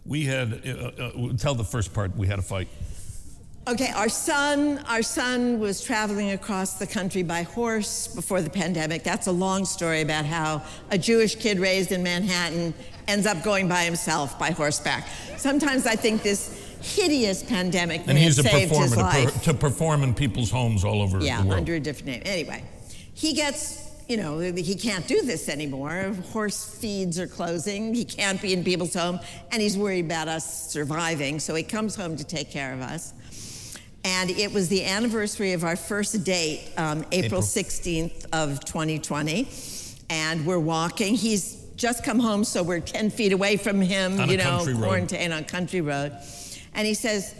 We had, tell the first part, we had a fight. Okay, our son was traveling across the country by horse before the pandemic. That's a long story about how a Jewish kid raised in Manhattan ends up going by himself by horseback. Sometimes I think this hideous pandemic may have saved his life. To perform in people's homes all over the world. Yeah, under a different name. Anyway, he gets, you know, he can't do this anymore. Horse feeds are closing. He can't be in people's home, and he's worried about us surviving, so he comes home to take care of us. And it was the anniversary of our first date, April 16th of 2020. And we're walking. He's just come home, so we're 10 feet away from him, you know, quarantine on Country Road. And he says,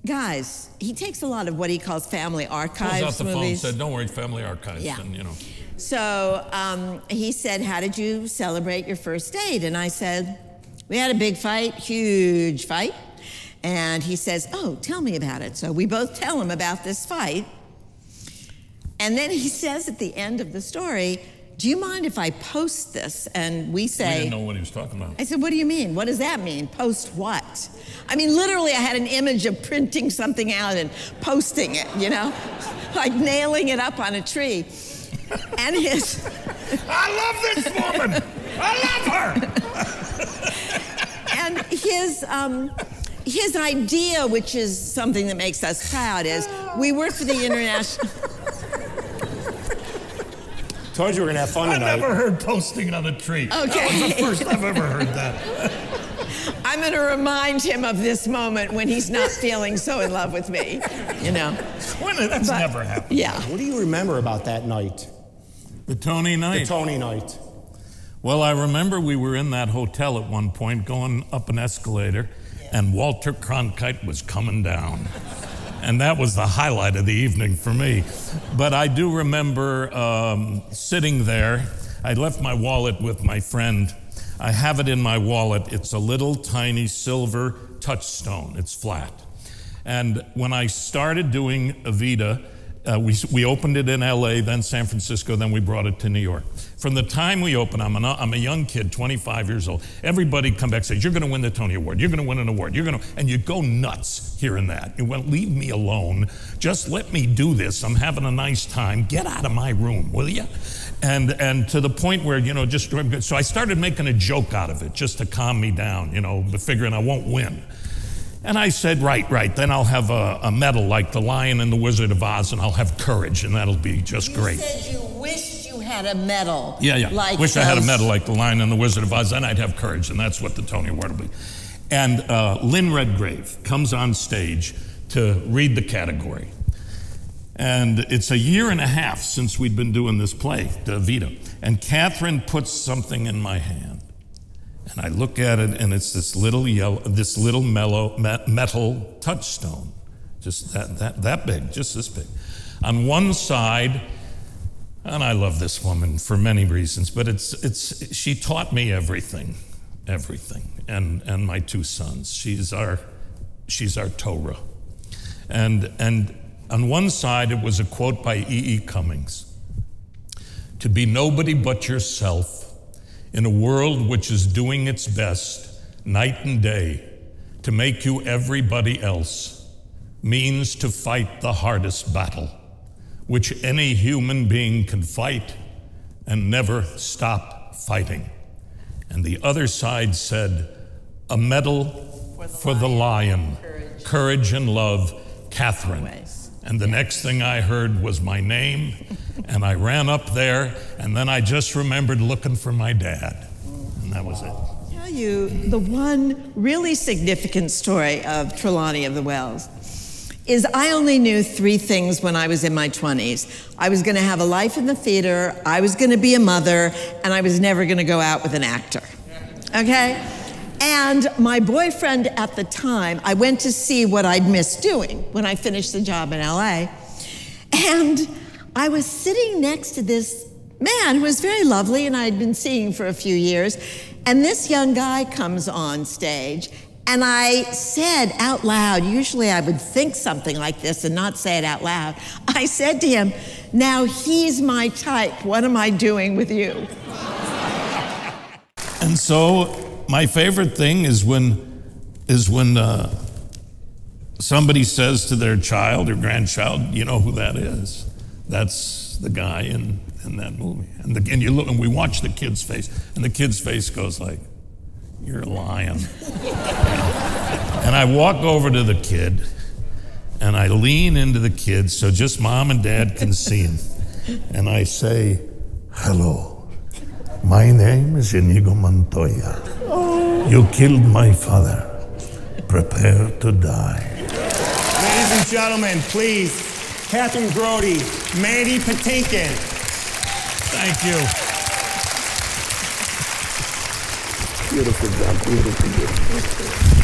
guys, he takes a lot of what he calls family archives pulls out the movies. phone, said, don't worry, family archives. Yeah. And, you know. So he said, how did you celebrate your first date? And I said, we had a big fight, huge fight. And he says, oh, tell me about it. So we both tell him about this fight. And then he says at the end of the story, do you mind if I post this? And we say... We didn't know what he was talking about. I said, what do you mean? What does that mean? Post what? I mean, literally, I had an image of printing something out and posting it, you know? Like nailing it up on a tree. And his... I love this woman! I love her! And his idea, which is something that makes us proud, is we work for the international... Told you we were gonna have fun tonight. I've never heard posting on a tree. Okay. That was the first I've ever heard that. I'm gonna remind him of this moment when he's not feeling so in love with me, you know. That's never happened. Yeah. What do you remember about that night? The Tony night? The Tony night. Well, I remember we were in that hotel at one point going up an escalator, and Walter Cronkite was coming down. And that was the highlight of the evening for me. But I do remember sitting there. I left my wallet with my friend. I have it in my wallet. It's a little tiny silver touchstone. It's flat. And when I started doing Evita, we opened it in LA, then San Francisco, then we brought it to New York. From the time we opened, I'm a young kid, 25 years old. Everybody come back and says, you're gonna win the Tony Award, you're gonna win an award, and you go nuts hearing that. You went, leave me alone, just let me do this, I'm having a nice time, get out of my room, will you? And to the point where, you know, so I started making a joke out of it, just to calm me down, you know, figuring I won't win. And I said, right, then I'll have a medal like the Lion and the Wizard of Oz, and I'll have courage, and that'll be just great. You said you wished you had a medal. Yeah. Like wish I had a medal like the Lion and the Wizard of Oz, then I'd have courage, and that's what the Tony Award will be. And Lynn Redgrave comes on stage to read the category. And it's a year and a half since we'd been doing this play, the Evita. And Kathryn puts something in my hand. And I look at it, and it's this little metal touchstone, just that big, just this big. On one side, and I love this woman for many reasons, but she taught me everything, and my two sons. She's our Torah, and on one side it was a quote by E.E. Cummings: "To be nobody but yourself, in a world which is doing its best, night and day, to make you everybody else, means to fight the hardest battle, which any human being can fight and never stop fighting." And the other side said, "A medal for the lion, courage and love, Kathryn." Always. And the next thing I heard was my name, and I ran up there, and then I just remembered looking for my dad, and that was it. I'll tell you, the one really significant story of Trelawney of the Wells is I only knew 3 things when I was in my 20s. I was gonna have a life in the theater, I was gonna be a mother, and I was never gonna go out with an actor, okay? And my boyfriend at the time, I went to see what I'd missed doing when I finished the job in LA. And I was sitting next to this man who was very lovely and I'd been seeing for a few years. And this young guy comes on stage, and I said out loud, usually I would think something like this and not say it out loud. I said to him, "Now he's my type, what am I doing with you?" And so my favorite thing is when somebody says to their child or grandchild, you know who that is? That's the guy in that movie. And you look, and we watch the kid's face, and the kid's face goes like, "You're lying." And I walk over to the kid, and I lean into the kid so just mom and dad can see him. And I say, "Hello, my name is Inigo Montoya. You killed my father. Prepare to die." Ladies and gentlemen, please, Kathryn Grody, Mandy Patinkin. Thank you. Beautiful job, beautiful.